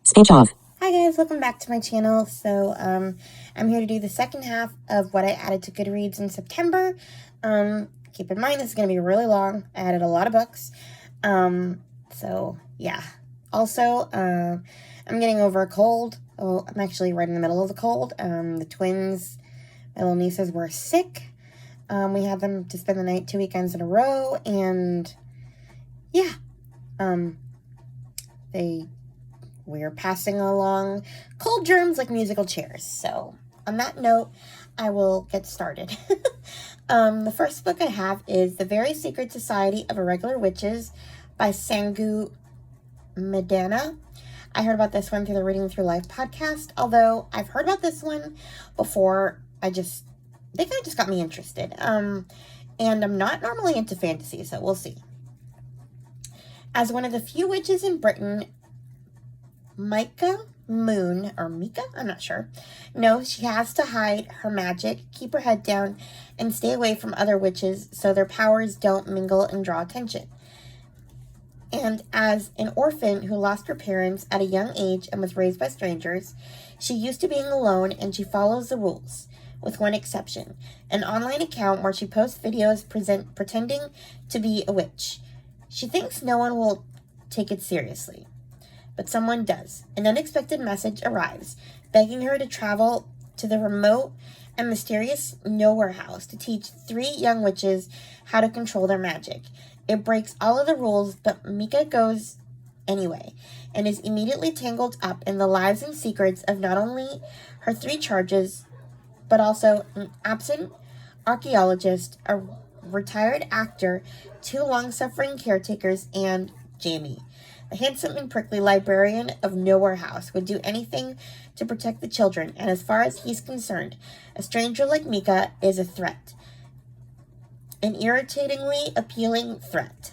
Speech off. Hi guys, welcome back to my channel. So I'm here to do the second half of what I added to Goodreads in September. Keep in mind this is going to be really long. I added a lot of books. So yeah. Also, I'm getting over a cold. Oh, I'm actually right in the middle of the cold. The twins, my little nieces, were sick. We had them to spend the night 2 weekends in a row, and yeah, we're passing along cold germs like musical chairs. So on that note, I will get started. The first book I have is The Very Secret Society of Irregular Witches by Sangu Medana. I heard about this one through the Reading Through Life podcast, although I've heard about this one before. They kind of just got me interested. And I'm not normally into fantasy, so we'll see. As one of the few witches in Britain, Mika, I'm not sure, knows she has to hide her magic, keep her head down, and stay away from other witches so their powers don't mingle and draw attention. And as an orphan who lost her parents at a young age and was raised by strangers, she used to being alone, and she follows the rules, with one exception, an online account where she posts videos pretending to be a witch. She thinks no one will take it seriously, but someone does. An unexpected message arrives, begging her to travel to the remote and mysterious Nowhere House to teach 3 young witches how to control their magic. It breaks all of the rules, but Mika goes anyway, and is immediately tangled up in the lives and secrets of not only her 3 charges, but also an absent archaeologist, a retired actor, 2 long-suffering caretakers, and Jamie, the handsome and prickly librarian of Nowhere House, would do anything to protect the children, and as far as he's concerned, a stranger like Mika is a threat. An irritatingly appealing threat.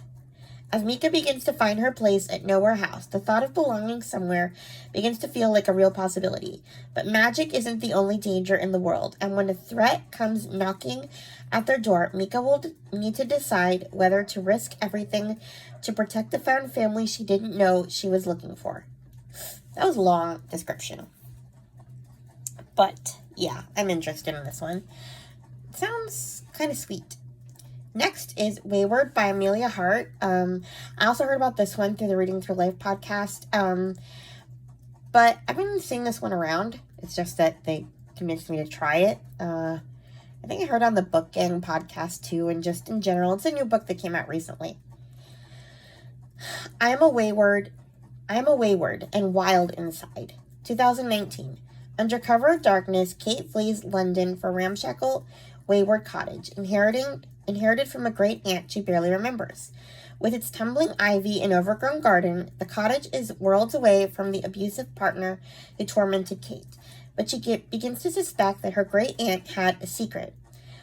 As Mika begins to find her place at Nowhere House, the thought of belonging somewhere begins to feel like a real possibility. But magic isn't the only danger in the world, and when a threat comes knocking at their door, Mika will need to decide whether to risk everything to protect the found family she didn't know she was looking for. That was a long description. But yeah, I'm interested in this one. It sounds kind of sweet. Next is Wayward by Amelia Hart. I also heard about this one through the Reading Through Life podcast. But I've been seeing this one around. It's just that they convinced me to try it. I think I heard on the Book Gang podcast too, and just in general, it's a new book that came out recently. I am a wayward and wild inside. 2019. Under cover of darkness, Kate flees London for ramshackle Wayward Cottage, inherited from a great aunt she barely remembers. With its tumbling ivy and overgrown garden, the cottage is worlds away from the abusive partner who tormented Kate. But she begins to suspect that her great aunt had a secret,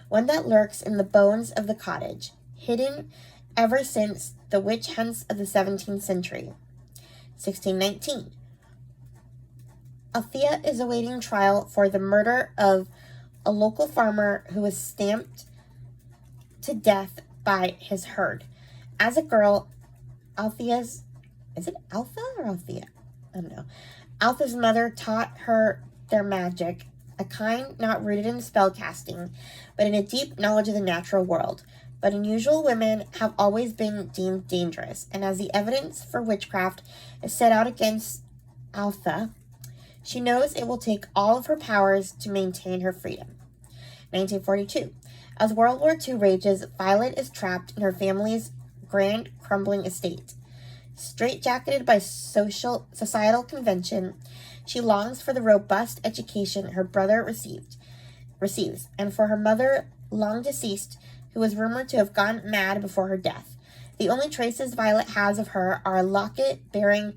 one that lurks in the bones of the cottage, hidden ever since the witch hunts of the 17th century. 1619. Althea is awaiting trial for the murder of a local farmer who was stamped to death by his herd. As a girl, Althea's mother taught her their magic, a kind not rooted in spellcasting, but in a deep knowledge of the natural world. But unusual women have always been deemed dangerous, and as the evidence for witchcraft is set out against Althea, she knows it will take all of her powers to maintain her freedom. 1942. As World War II rages, Violet is trapped in her family's grand crumbling estate. Straitjacketed by societal convention, she longs for the robust education her brother receives, and for her mother, long deceased, who was rumored to have gone mad before her death. The only traces Violet has of her are a locket bearing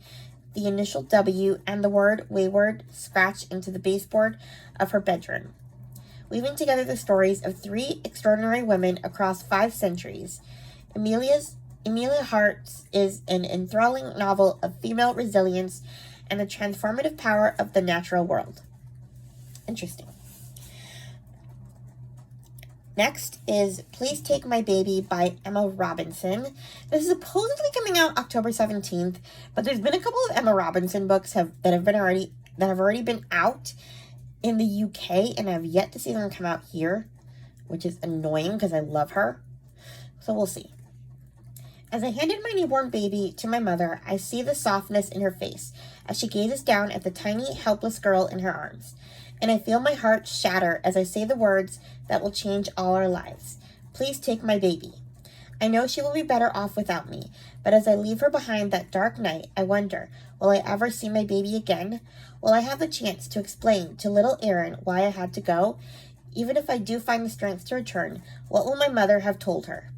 the initial W and the word wayward scratched into the baseboard of her bedroom. Weaving together the stories of 3 extraordinary women across 5 centuries, Amelia Hart's is an enthralling novel of female resilience and the transformative power of the natural world. Interesting. Next is Please Take My Baby by Emma Robinson. This is supposedly coming out October 17th, but there's been a couple of Emma Robinson books that have already been out in the UK, and I've yet to see them come out here, which is annoying because I love her. So we'll see. As I handed my newborn baby to my mother, I see the softness in her face as she gazes down at the tiny, helpless girl in her arms. And I feel my heart shatter as I say the words that will change all our lives. Please take my baby. I know she will be better off without me, but as I leave her behind that dark night, I wonder, will I ever see my baby again? Will I have the chance to explain to little Erin why I had to go? Even if I do find the strength to return, what will my mother have told her?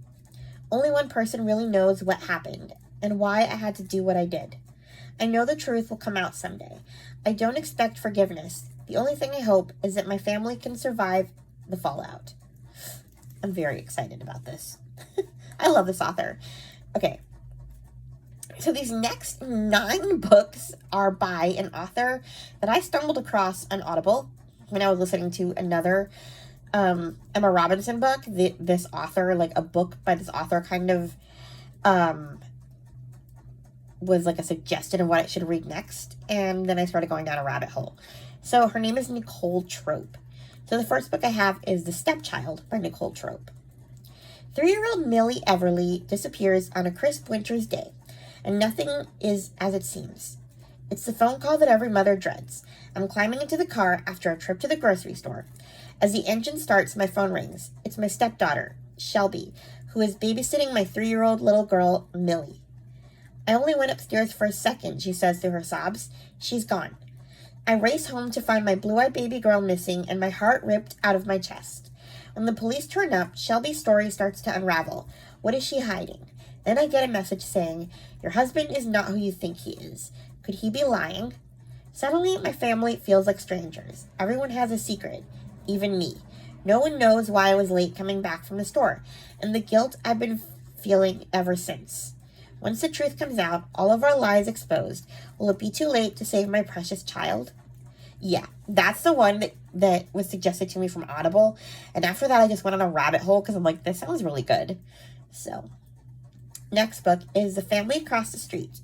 Only one person really knows what happened and why I had to do what I did. I know the truth will come out someday. I don't expect forgiveness. The only thing I hope is that my family can survive the fallout. I'm very excited about this. I love this author. Okay. So these next 9 books are by an author that I stumbled across on Audible when I was listening to another Emma Robinson book. This author, like a book by this author kind of was like a suggestion of what I should read next. And then I started going down a rabbit hole. So her name is Nicole Trope. So the first book I have is The Stepchild by Nicole Trope. 3-year-old Millie Everly disappears on a crisp winter's day, and nothing is as it seems. It's the phone call that every mother dreads. I'm climbing into the car after a trip to the grocery store. As the engine starts, my phone rings. It's my stepdaughter, Shelby, who is babysitting my 3-year-old little girl, Millie. I only went upstairs for a second, she says through her sobs. She's gone. I race home to find my blue-eyed baby girl missing and my heart ripped out of my chest. When the police turn up, Shelby's story starts to unravel. What is she hiding? Then I get a message saying, your husband is not who you think he is. Could he be lying? Suddenly, my family feels like strangers. Everyone has a secret, even me. No one knows why I was late coming back from the store, and the guilt I've been feeling ever since. Once the truth comes out, all of our lies exposed, will it be too late to save my precious child? Yeah, that's the one that was suggested to me from Audible. And after that, I just went on a rabbit hole because I'm like, this sounds really good. So, next book is The Family Across the Street.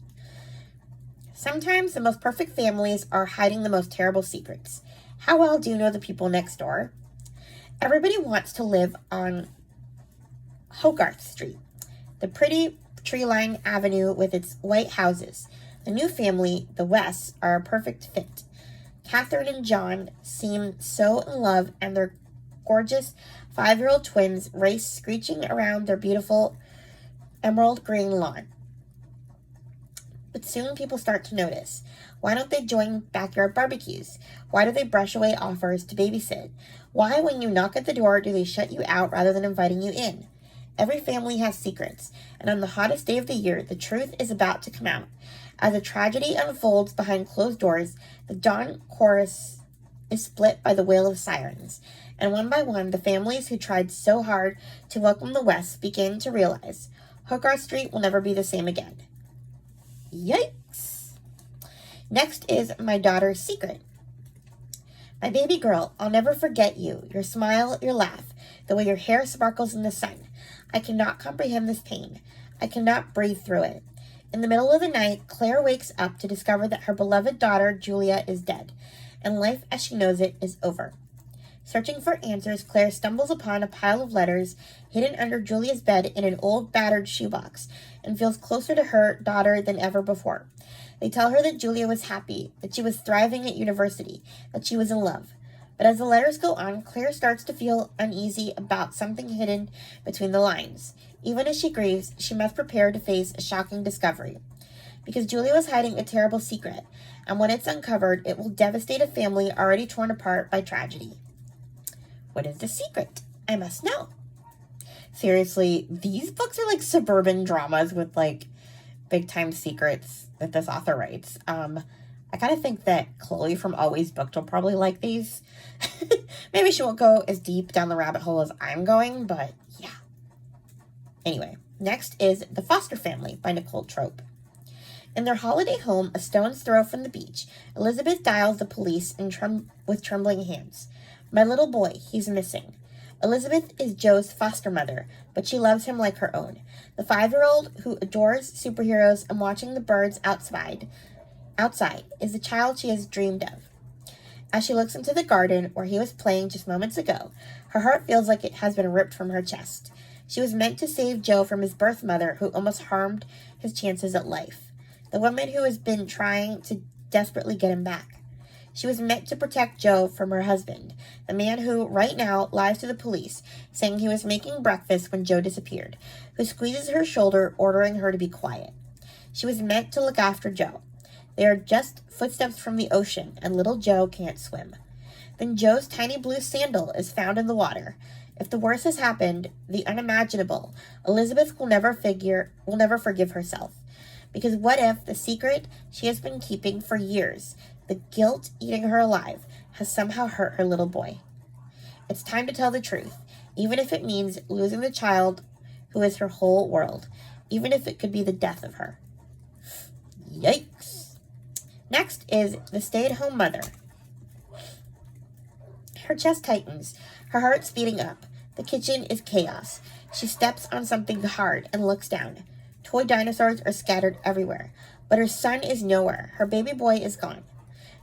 Sometimes the most perfect families are hiding the most terrible secrets. How well do you know the people next door? Everybody wants to live on Hogarth Street, the pretty tree-lined avenue with its white houses. The new family, the Wests, are a perfect fit. Catherine and John seem so in love, and their gorgeous 5-year-old twins race screeching around their beautiful emerald green lawn. But soon people start to notice. Why don't they join backyard barbecues? Why do they brush away offers to babysit? Why, when you knock at the door, do they shut you out rather than inviting you in? Every family has secrets, and on the hottest day of the year, the truth is about to come out. As a tragedy unfolds behind closed doors, the dawn chorus is split by the wail of sirens, and one by one, the families who tried so hard to welcome the West begin to realize Hogarth Street will never be the same again. Yikes! Next is My Daughter's Secret. My baby girl, I'll never forget you, your smile, your laugh, the way your hair sparkles in the sun. I cannot comprehend this pain. I cannot breathe through it. In the middle of the night, Claire wakes up to discover that her beloved daughter, Julia, is dead, and life as she knows it is over. Searching for answers, Claire stumbles upon a pile of letters hidden under Julia's bed in an old, battered shoebox, and feels closer to her daughter than ever before. They tell her that Julia was happy, that she was thriving at university, that she was in love. But as the letters go on, Claire starts to feel uneasy about something hidden between the lines. Even as she grieves, she must prepare to face a shocking discovery. Because Julia was hiding a terrible secret, and when it's uncovered, it will devastate a family already torn apart by tragedy. What is the secret? I must know. Seriously, these books are like suburban dramas with like big-time secrets that this author writes. I kind of think that Chloe from Always Booked will probably like these. Maybe she won't go as deep down the rabbit hole as I'm going, but yeah. Anyway, next is The Foster Family by Nicole Trope. In their holiday home, a stone's throw from the beach, Elizabeth dials the police with trembling hands. My little boy, he's missing. Elizabeth is Joe's foster mother, but she loves him like her own. The 5-year-old who adores superheroes and watching the birds outside is the child she has dreamed of. As she looks into the garden where he was playing just moments ago, her heart feels like it has been ripped from her chest. She was meant to save Joe from his birth mother, who almost harmed his chances at life. The woman who has been trying to desperately get him back. She was meant to protect Joe from her husband, the man who, right now, lies to the police, saying he was making breakfast when Joe disappeared, who squeezes her shoulder, ordering her to be quiet. She was meant to look after Joe. They are just footsteps from the ocean, and little Joe can't swim. Then Joe's tiny blue sandal is found in the water. If the worst has happened, the unimaginable, Elizabeth will never forgive herself. Because what if the secret she has been keeping for years, the guilt eating her alive, has somehow hurt her little boy? It's time to tell the truth, even if it means losing the child who is her whole world, even if it could be the death of her. Yikes. Next is the stay-at-home mother. Her chest tightens, her heart speeding up. The kitchen is chaos. She steps on something hard and looks down. Toy dinosaurs are scattered everywhere, but her son is nowhere. Her baby boy is gone.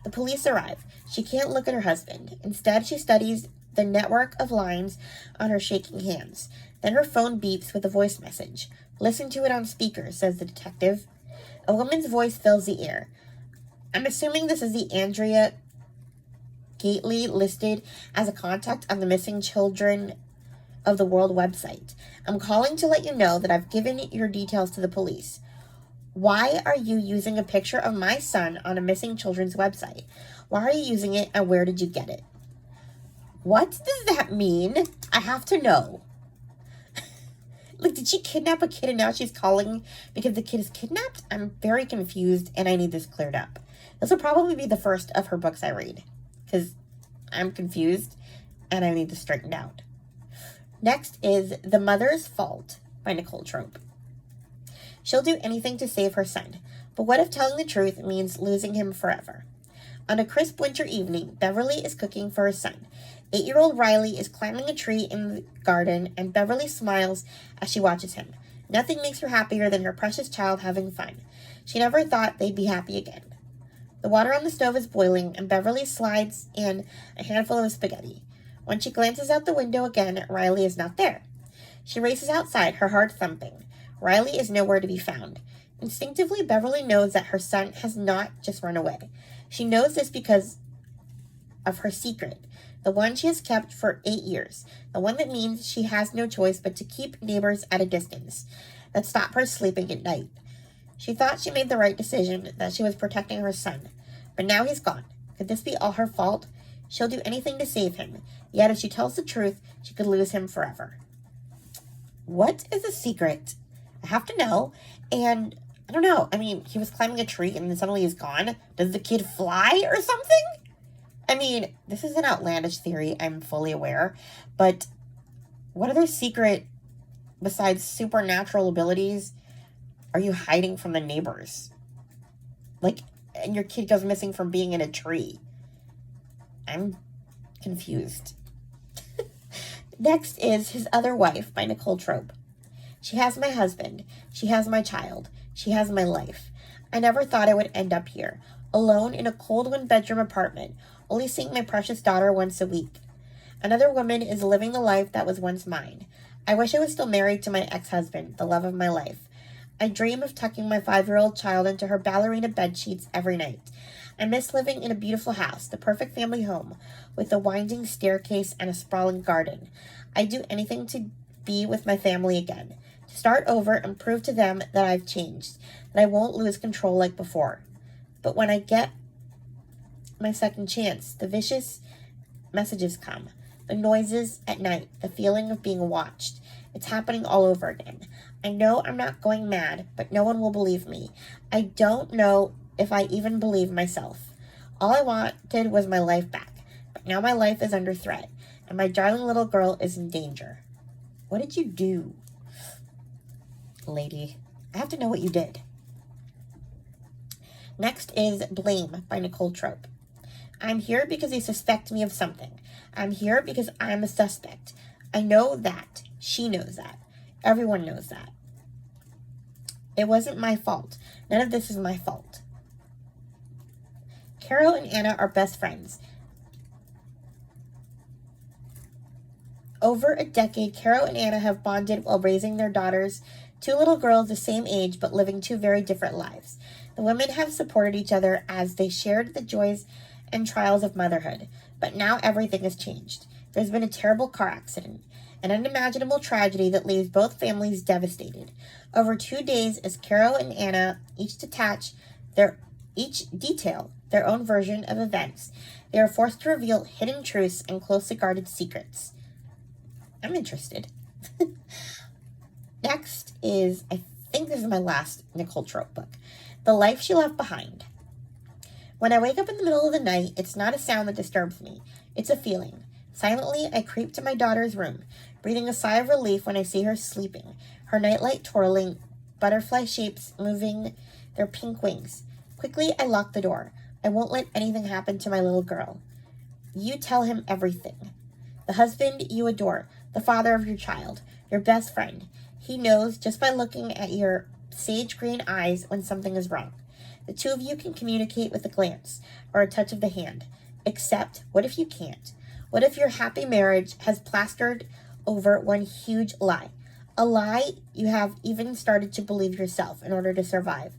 The police arrive. She can't look at her husband. Instead, she studies the network of lines on her shaking hands. Then her phone beeps with a voice message. "Listen to it on speaker," says the detective. A woman's voice fills the air. I'm assuming this is the Andrea Gately listed as a contact on the Missing Children of the World website. "I'm calling to let you know that I've given your details to the police. Why are you using a picture of my son on a missing children's website? Why are you using it, and where did you get it?" What does that mean? I have to know. Like, did she kidnap a kid and now she's calling because the kid is kidnapped? I'm very confused and I need this cleared up. This will probably be the first of her books I read because I'm confused and I need this straightened out. Next is The Mother's Fault by Nicole Trope. She'll do anything to save her son, but what if telling the truth means losing him forever? On a crisp winter evening, Beverly is cooking for her son. 8-year-old Riley is climbing a tree in the garden, and Beverly smiles as she watches him. Nothing makes her happier than her precious child having fun. She never thought they'd be happy again. The water on the stove is boiling, and Beverly slides in a handful of spaghetti. When she glances out the window again, Riley is not there. She races outside, her heart thumping. Riley is nowhere to be found. Instinctively, Beverly knows that her son has not just run away. She knows this because of her secret, the one she has kept for 8 years, the one that means she has no choice but to keep neighbors at a distance, that stop her sleeping at night. She thought she made the right decision, that she was protecting her son, but now he's gone. Could this be all her fault? She'll do anything to save him, yet if she tells the truth, she could lose him forever. What is the secret? I have to know, and I don't know. I mean, he was climbing a tree and then suddenly he's gone. Does the kid fly or something? I mean, this is an outlandish theory, I'm fully aware, but what other secret besides supernatural abilities are you hiding from the neighbors? Like, and your kid goes missing from being in a tree. I'm confused. Next is His Other Wife by Nicole Trope. She has my husband. She has my child. She has my life. I never thought I would end up here, alone in a cold one-bedroom apartment, only seeing my precious daughter once a week. Another woman is living the life that was once mine. I wish I was still married to my ex-husband, the love of my life. I dream of tucking my 5-year-old child into her ballerina bed sheets every night. I miss living in a beautiful house, the perfect family home, with a winding staircase and a sprawling garden. I'd do anything to be with my family again, to start over and prove to them that I've changed, that I won't lose control like before. But when I get my second chance, the vicious messages come, the noises at night, the feeling of being watched. It's happening all over again. I know I'm not going mad, but no one will believe me. I don't know if I even believe myself. All I wanted was my life back, but now my life is under threat, and my darling little girl is in danger. What did you do? Lady, I have to know what you did. Next is Blame by Nicole Trope. I'm here because they suspect me of something. I'm here because I'm a suspect. I know that. She knows that. Everyone knows that. It wasn't my fault. None of this is my fault. Carol and Anna are best friends. Over a decade, Carol and Anna have bonded while raising their daughters, two little girls the same age but living two very different lives. The women have supported each other as they shared the joys and trials of motherhood. But now everything has changed. There's been a terrible car accident, an unimaginable tragedy that leaves both families devastated. Over 2 days, as Carol and Anna each detail their own version of events, they are forced to reveal hidden truths and closely guarded secrets. I'm interested. Next is, I think this is my last Nicole Trope book, The Life She Left Behind. When I wake up in the middle of the night, it's not a sound that disturbs me. It's a feeling. Silently, I creep to my daughter's room, breathing a sigh of relief when I see her sleeping, her nightlight twirling, butterfly shapes moving their pink wings. Quickly, I lock the door. I won't let anything happen to my little girl. You tell him everything. The husband you adore, the father of your child, your best friend. He knows just by looking at your sage green eyes when something is wrong. The two of you can communicate with a glance or a touch of the hand. Except, what if you can't? What if your happy marriage has plastered over one huge lie? A lie you have even started to believe yourself in order to survive.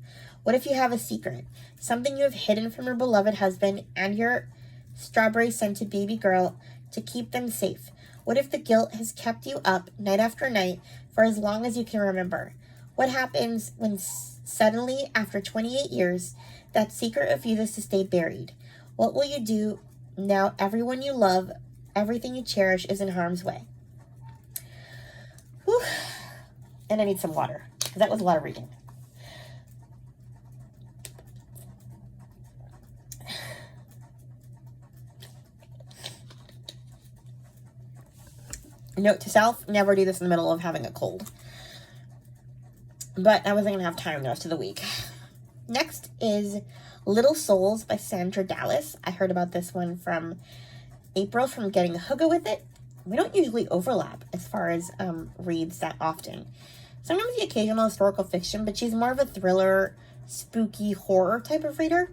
What if you have a secret? Something you have hidden from your beloved husband and your strawberry-scented baby girl to keep them safe? What if the guilt has kept you up night after night for as long as you can remember? What happens when suddenly, after 28 years, that secret refuses to stay buried? What will you do now everyone you love, everything you cherish is in harm's way? Whew. And I need some water, because that was a lot of reading. Note to self, never do this in the middle of having a cold. But I wasn't going to have time the rest of the week. Next is Little Souls by Sandra Dallas. I heard about this one from April from Getting a Hooga with It. We don't usually overlap as far as reads that often. Sometimes the occasional historical fiction, but she's more of a thriller, spooky horror type of reader.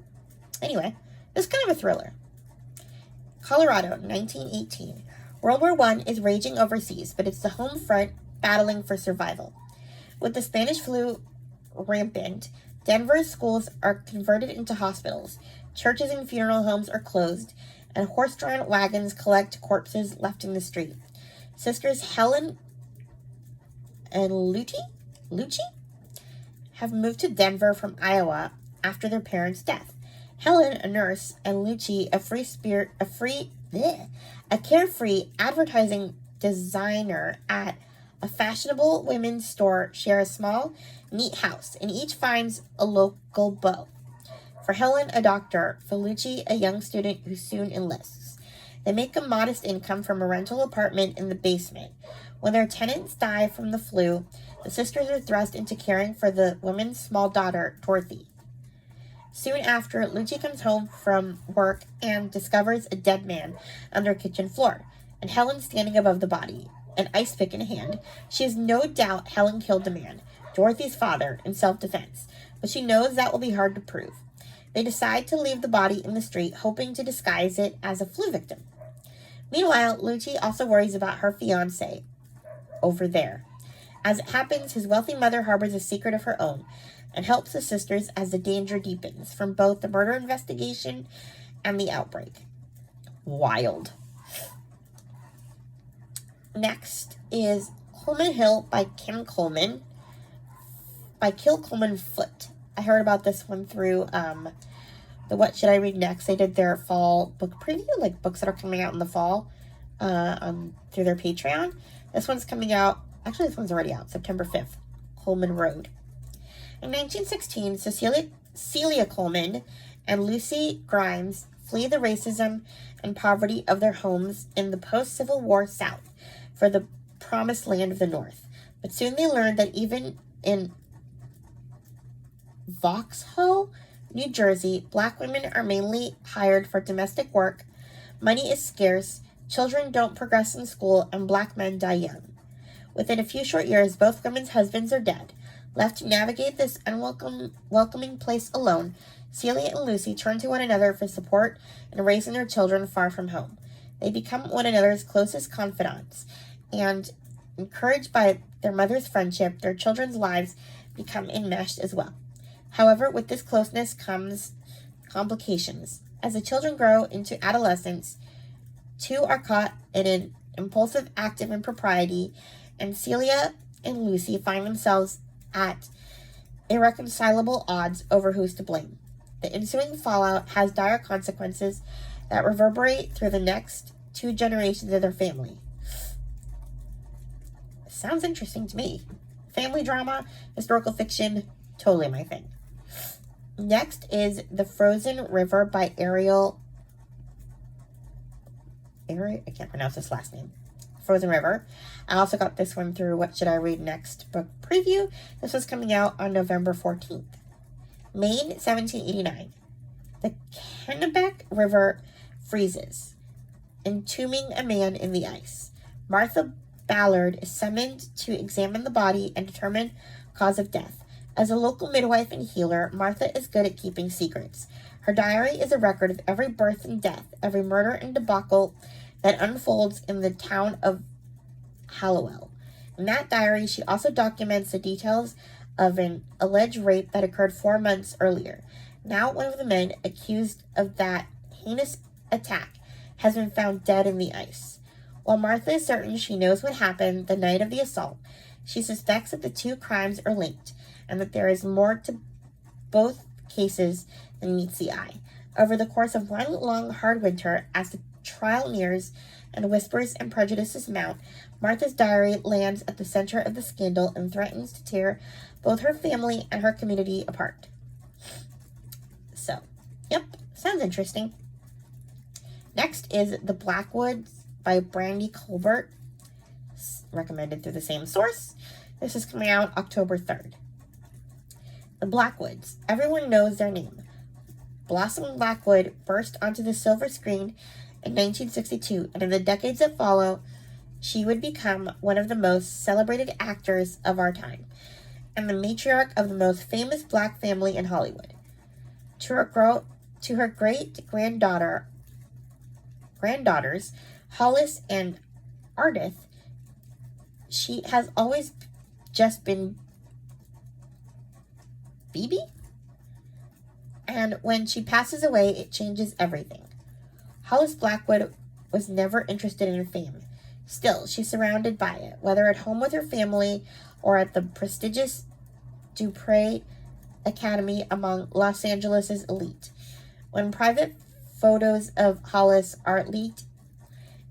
Anyway, this is kind of a thriller. Colorado, 1918. World War I is raging overseas, but it's the home front battling for survival. With the Spanish flu rampant, Denver's schools are converted into hospitals, churches and funeral homes are closed, and horse-drawn wagons collect corpses left in the street. Sisters Helen and Lucci have moved to Denver from Iowa after their parents' death. Helen, a nurse, and Lucci, a carefree advertising designer at a fashionable women's store, share a small, neat house, and each finds a local beau. For Helen, a doctor, for Lucci, a young student who soon enlists. They make a modest income from a rental apartment in the basement. When their tenants die from the flu, the sisters are thrust into caring for the woman's small daughter, Dorothy. Soon after, Lucci comes home from work and discovers a dead man on their kitchen floor, and Helen standing above the body, an ice pick in hand. She has no doubt Helen killed the man, Dorothy's father, in self-defense, but she knows that will be hard to prove. They decide to leave the body in the street, hoping to disguise it as a flu victim. Meanwhile, Lucci also worries about her fiancé over there. As it happens, his wealthy mother harbors a secret of her own and helps the sisters as the danger deepens from both the murder investigation and the outbreak. Wild. Next is Coleman Hill by Kim Coleman, by Kill Coleman Foot. I heard about this one through the What Should I Read Next. They did their fall book preview, like books that are coming out in the fall, through their Patreon. This one's coming out, actually this one's already out, September 5th, Coleman Road. In 1916, Celia Coleman and Lucy Grimes flee the racism and poverty of their homes in the post-Civil War South for the promised land of the North. But soon they learn that even in Vauxhall, New Jersey, black women are mainly hired for domestic work. Money is scarce. Children don't progress in school, and black men die young. Within a few short years, both women's husbands are dead. Left to navigate this welcoming place alone, Celia and Lucy turn to one another for support in raising their children far from home. They become one another's closest confidants, and encouraged by their mother's friendship, their children's lives become enmeshed as well. However, with this closeness comes complications. As the children grow into adolescence, two are caught in an impulsive act of impropriety, and Celia and Lucy find themselves at irreconcilable odds over who's to blame. The ensuing fallout has dire consequences that reverberate through the next two generations of their family. Sounds interesting to me. Family drama, historical fiction, totally my thing. Next is The Frozen River by Ariel. I can't pronounce this last name. Frozen River. I also got this one through What Should I Read Next book preview. This was coming out on November 14th. Maine, 1789. The Kennebec River freezes, entombing a man in the ice. Martha Ballard is summoned to examine the body and determine cause of death. As a local midwife and healer, Martha is good at keeping secrets. Her diary is a record of every birth and death, every murder and debacle that unfolds in the town of Hallowell. In that diary, she also documents the details of an alleged rape that occurred 4 months earlier. Now, one of the men accused of that heinous attack has been found dead in the ice. While Martha is certain she knows what happened the night of the assault, she suspects that the two crimes are linked and that there is more to both cases than meets the eye. Over the course of one long, hard winter, as the trial nears and whispers and prejudices mount, Martha's diary lands at the center of the scandal and threatens to tear both her family and her community apart. So, yep, sounds interesting. Next is The Blackwoods by Brandy Colbert, recommended through the same source. This is coming out October 3rd. The Blackwoods. Everyone knows their name. Blossom Blackwood burst onto the silver screen in 1962, and in the decades that follow, she would become one of the most celebrated actors of our time, and the matriarch of the most famous black family in Hollywood. To her granddaughters, Hollis and Ardith, she has always just been Phoebe? And when she passes away, it changes everything. Hollis Blackwood was never interested in fame. Still, she's surrounded by it, whether at home with her family or at the prestigious Dupre Academy among Los Angeles' elite. When private photos of Hollis are leaked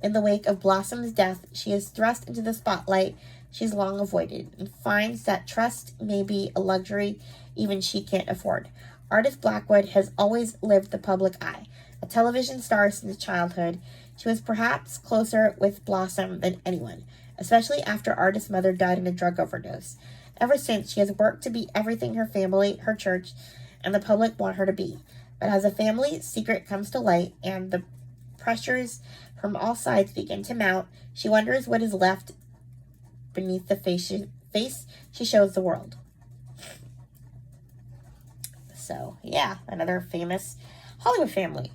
in the wake of Blossom's death, she is thrust into the spotlight she's long avoided and finds that trust may be a luxury even she can't afford. Ardith Blackwood has always lived the public eye. A television star since childhood, she was perhaps closer with Blossom than anyone, especially after Ardith's mother died in a drug overdose. Ever since, she has worked to be everything her family, her church, and the public want her to be. But as a family secret comes to light and the pressures from all sides begin to mount, she wonders what is left beneath the face she shows the world. So, yeah, another famous Hollywood family.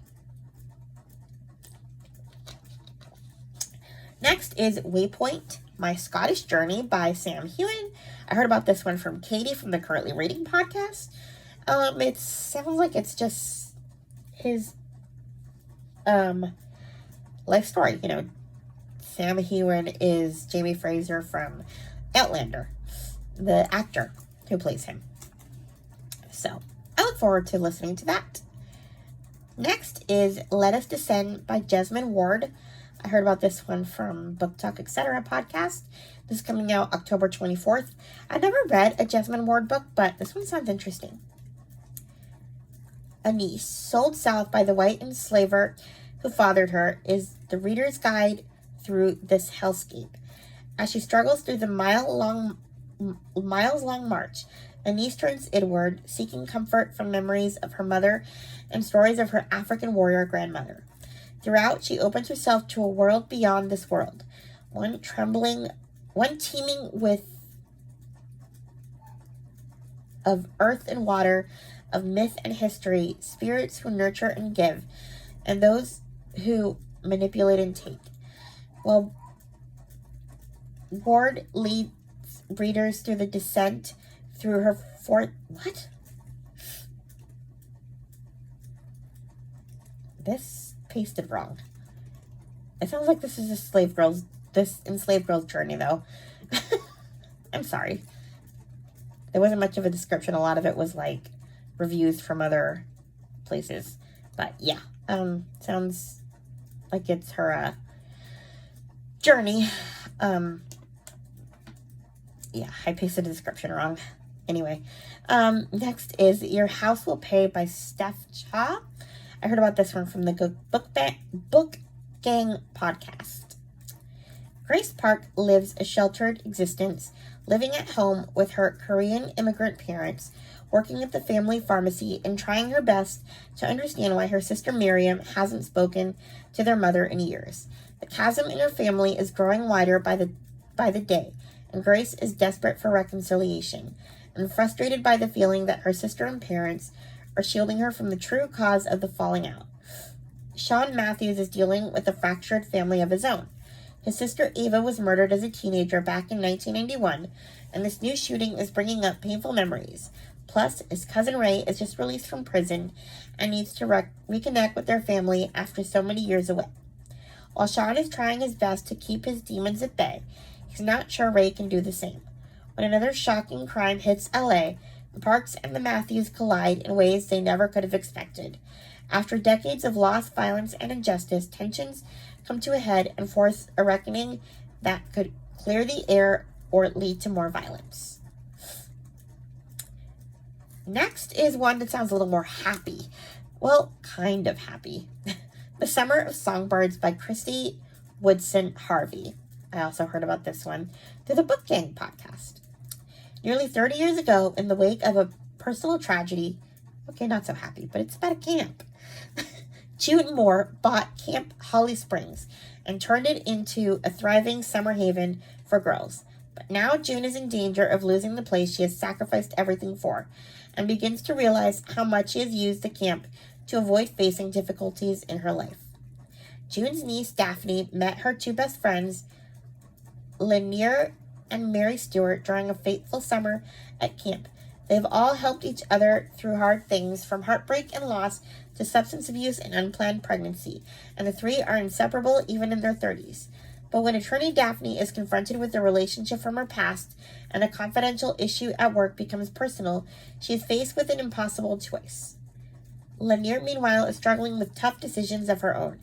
Next is Waypoint, My Scottish Journey by Sam Heughan. I heard about this one from Katie from the Currently Reading podcast. It sounds like it's just his life story. You know, Sam Heughan is Jamie Fraser from Outlander, the actor who plays him. So, I look forward to listening to that. Next is Let Us Descend by Jesmyn Ward. I heard about this one from Book Talk, etc. podcast. This is coming out October 24th. I've never read a Jesmyn Ward book, but this one sounds interesting. A niece, sold south by the white enslaver who fathered her, is the reader's guide through this hellscape. As she struggles through the miles-long march, a niece turns inward, seeking comfort from memories of her mother and stories of her African warrior grandmother. Throughout, she opens herself to a world beyond this world, one teeming with of earth and water, of myth and history, spirits who nurture and give, and those who manipulate and take. While Ward leads readers through the descent through her what? This pasted wrong. It sounds like this is this enslaved girl's journey, though. I'm sorry. There wasn't much of a description. A lot of it was like reviews from other places. But yeah, sounds like it's her journey. Yeah, I pasted the description wrong. Anyway, next is Your House Will Pay by Steph Cha. I heard about this one from the Book Gang podcast. Grace Park lives a sheltered existence, living at home with her Korean immigrant parents, working at the family pharmacy, and trying her best to understand why her sister Miriam hasn't spoken to their mother in years. The chasm in her family is growing wider by the day, and Grace is desperate for reconciliation and frustrated by the feeling that her sister and parents are shielding her from the true cause of the falling out. Sean Matthews is dealing with a fractured family of his own. His sister Ava was murdered as a teenager back in 1991, and this new shooting is bringing up painful memories. Plus, his cousin Ray is just released from prison and needs to reconnect with their family after so many years away. While Sean is trying his best to keep his demons at bay, he's not sure Ray can do the same. When another shocking crime hits LA, the Parks and the Matthews collide in ways they never could have expected. After decades of loss, violence, and injustice, tensions come to a head and force a reckoning that could clear the air or lead to more violence. Next is one that sounds a little more happy. Well, kind of happy. The Summer of Songbirds by Christy Woodson Harvey. I also heard about this one through the Book Gang podcast. Nearly 30 years ago, in the wake of a personal tragedy, okay, not so happy, but it's about a camp. June Moore bought Camp Holly Springs and turned it into a thriving summer haven for girls. But now June is in danger of losing the place she has sacrificed everything for, and begins to realize how much she has used the camp to avoid facing difficulties in her life. June's niece, Daphne, met her two best friends, Lanier and Mary Stewart, during a fateful summer at camp. They've all helped each other through hard things, from heartbreak and loss to substance abuse and unplanned pregnancy, and the three are inseparable even in their 30s. But when attorney Daphne is confronted with a relationship from her past and a confidential issue at work becomes personal, she is faced with an impossible choice. Lanier, meanwhile, is struggling with tough decisions of her own.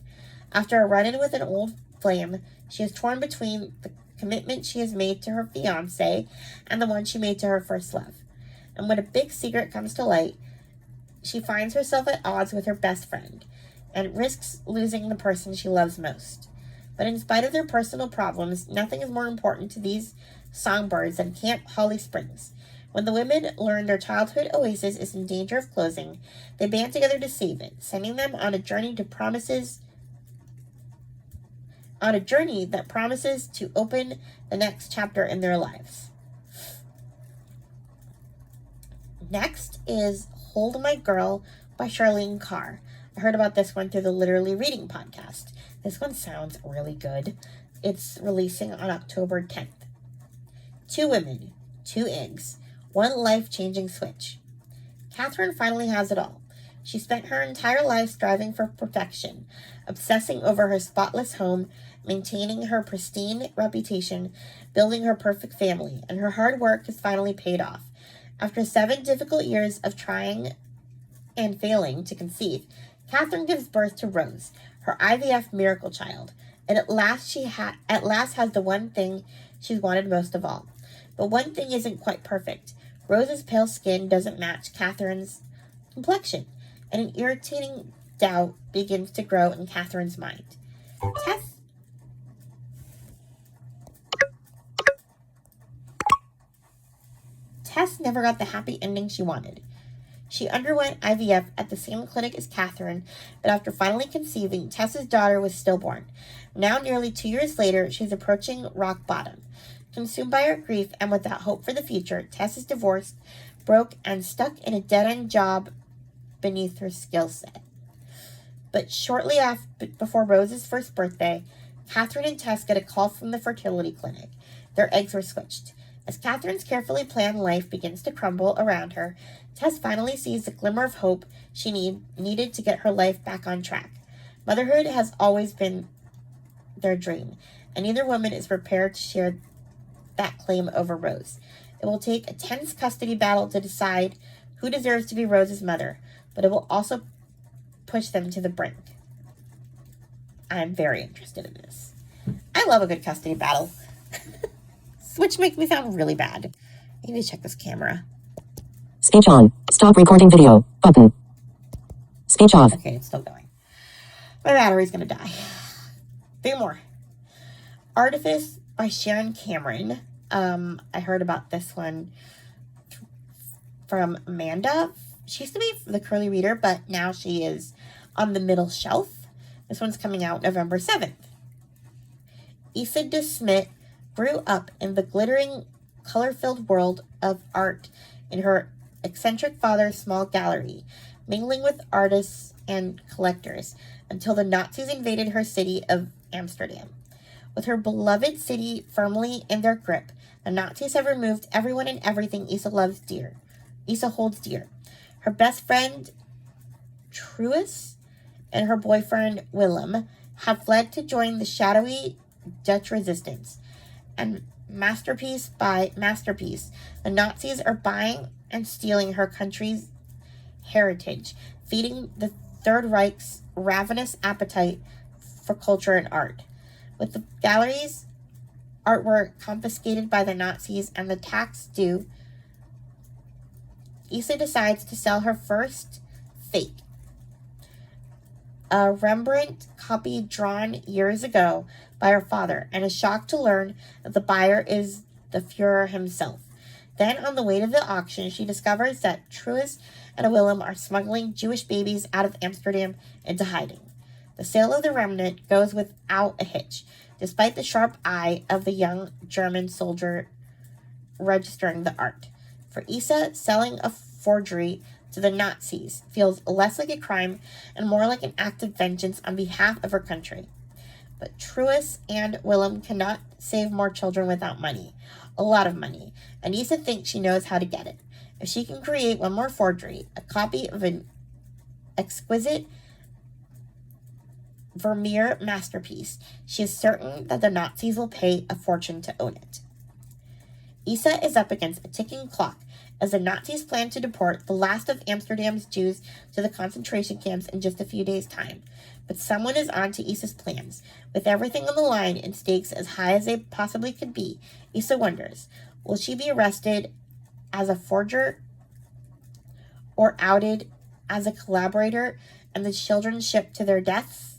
After a run-in with an old flame, she is torn between the commitment she has made to her fiancé and the one she made to her first love. And when a big secret comes to light, she finds herself at odds with her best friend and risks losing the person she loves most. But in spite of their personal problems, nothing is more important to these songbirds than Camp Holly Springs. When the women learn their childhood oasis is in danger of closing, they band together to save it, sending them on a journey that promises to open the next chapter in their lives. Next is Hold My Girl by Charlene Carr. I heard about this one through the Literally Reading podcast. This one sounds really good. It's releasing on October 10th. Two women, two eggs, one life-changing switch. Catherine finally has it all. She spent her entire life striving for perfection, obsessing over her spotless home, maintaining her pristine reputation, building her perfect family, and her hard work has finally paid off. After 7 difficult years of trying and failing to conceive, Catherine gives birth to Rose, her IVF miracle child, and at last has the one thing she's wanted most of all. But one thing isn't quite perfect. Rose's pale skin doesn't match Catherine's complexion, and an irritating doubt begins to grow in Catherine's mind. Tess never got the happy ending she wanted. She underwent IVF at the same clinic as Catherine, but after finally conceiving, Tess's daughter was stillborn. Now, nearly 2 years later, she's approaching rock bottom. Consumed by her grief and without hope for the future, Tess is divorced, broke, and stuck in a dead-end job beneath her skill set. But shortly before Rose's first birthday, Catherine and Tess get a call from the fertility clinic. Their eggs were switched. As Catherine's carefully planned life begins to crumble around her, Tess finally sees the glimmer of hope she needed to get her life back on track. Motherhood has always been their dream, and neither woman is prepared to share that claim over Rose. It will take a tense custody battle to decide who deserves to be Rose's mother, but it will also push them to the brink. I'm very interested in this. I love a good custody battle. Which makes me sound really bad. I need to check this camera. Speech on. Stop recording video. Button. Speech off. Okay, it's still going. My battery's gonna die. 3 more. Artifice by Sharon Cameron. I heard about this one from Amanda. She used to be the Curly Reader, but now she is on the middle shelf. This one's coming out November 7th. Issa DeSmit grew up in the glittering, color-filled world of art in her eccentric father's small gallery, mingling with artists and collectors until the Nazis invaded her city of Amsterdam. With her beloved city firmly in their grip, the Nazis have removed everyone and everything Issa holds dear. Her best friend, Truus, and her boyfriend, Willem, have fled to join the shadowy Dutch resistance. And masterpiece by masterpiece, the Nazis are buying and stealing her country's heritage, feeding the Third Reich's ravenous appetite for culture and art. With the gallery's artwork confiscated by the Nazis and the tax due, Issa decides to sell her first fake, a Rembrandt copy drawn years ago by her father, and is shocked to learn that the buyer is the Fuhrer himself. Then, on the way to the auction, she discovers that Truus and Willem are smuggling Jewish babies out of Amsterdam into hiding. The sale of the remnant goes without a hitch, despite the sharp eye of the young German soldier registering the art. For Issa, selling a forgery to the Nazis feels less like a crime and more like an act of vengeance on behalf of her country. But Truus and Willem cannot save more children without money. A lot of money. And Issa thinks she knows how to get it. If she can create one more forgery, a copy of an exquisite Vermeer masterpiece, she is certain that the Nazis will pay a fortune to own it. Issa is up against a ticking clock as the Nazis plan to deport the last of Amsterdam's Jews to the concentration camps in just a few days' time. But someone is on to Issa's plans. With everything on the line and stakes as high as they possibly could be, Issa wonders, will she be arrested as a forger or outed as a collaborator and the children shipped to their deaths?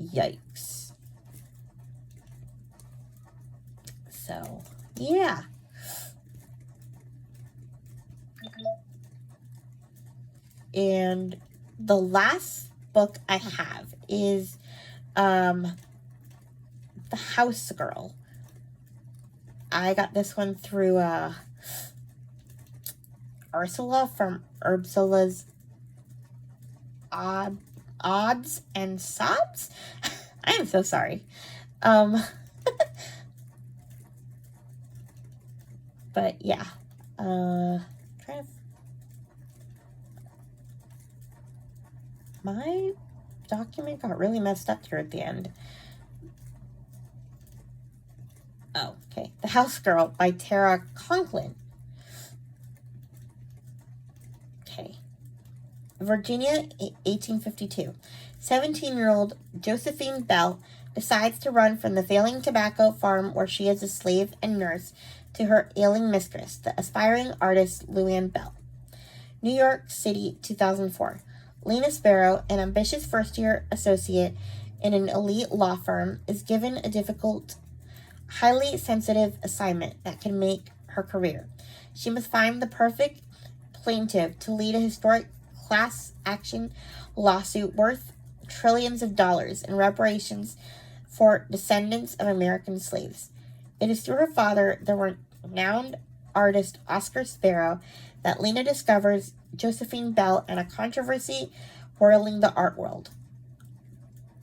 Yikes. So, yeah. And the last book I have is The House Girl. I got this one through Ursula from Ursula's Odds and Sods. I am so sorry. But yeah. My document got really messed up here at the end. Oh, okay. The House Girl by Tara Conklin. Okay. Virginia, 1852. 17-year-old Josephine Bell decides to run from the failing tobacco farm where she is a slave and nurse to her ailing mistress, the aspiring artist Luann Bell. New York City, 2004. Lena Sparrow, an ambitious first-year associate in an elite law firm, is given a difficult, highly sensitive assignment that can make her career. She must find the perfect plaintiff to lead a historic class action lawsuit worth trillions of dollars in reparations for descendants of American slaves. It is through her father, the renowned artist Oscar Sparrow, that Lena discovers Josephine Bell and a controversy whirling the art world.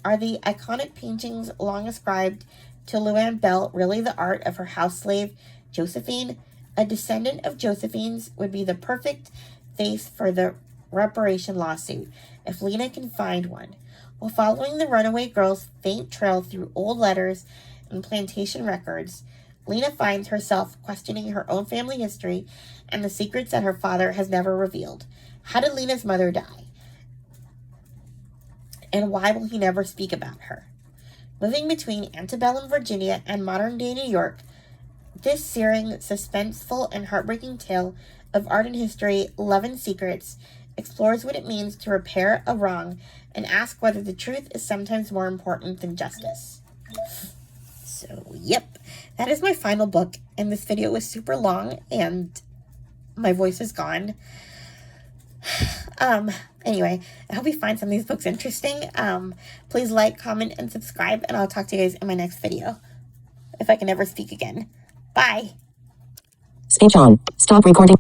Are the iconic paintings long ascribed to Luann Bell really the art of her house slave, Josephine? A descendant of Josephine's would be the perfect face for the reparation lawsuit, if Lena can find one. While following the runaway girl's faint trail through old letters and plantation records, Lena finds herself questioning her own family history and the secrets that her father has never revealed. How did Lena's mother die? And why will he never speak about her? Moving between antebellum Virginia and modern-day New York, this searing, suspenseful, and heartbreaking tale of art and history, love and secrets, explores what it means to repair a wrong and ask whether the truth is sometimes more important than justice. So, yep, that is my final book, and this video was super long, and my voice is gone. Anyway, I hope you find some of these books interesting. Please like, comment, and subscribe, and I'll talk to you guys in my next video, if I can ever speak again. Bye! Speech on. Stop recording.